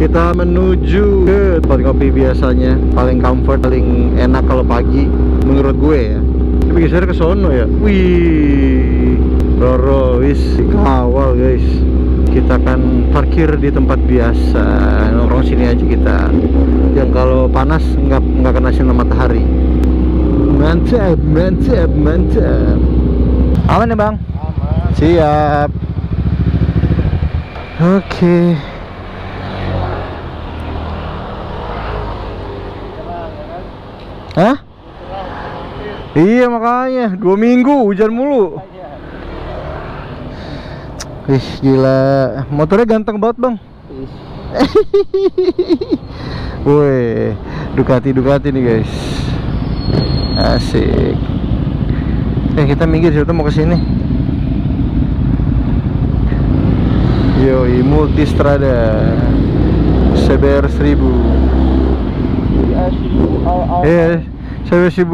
Kita menuju ke tempat kopi biasanya, paling comfort, paling enak kalau pagi menurut gue ya. Tapi geser ke sono ya. Wih, Roro wis kawal guys. Kita akan parkir di tempat biasa, nongkrong sini aja kita. Yang kalau panas nggak kena sinar matahari. Mantap, mantap, mantap. Aman ya bang? Aman. Siap. Oke. Hah? Iya makanya 2 minggu hujan mulu. Ih gila, motornya ganteng banget bang. Woi, Ducati nih guys. Asik. Kita minggir, siapa mau kesini. Yoi, Multistrada CBR 1000. CBR 1000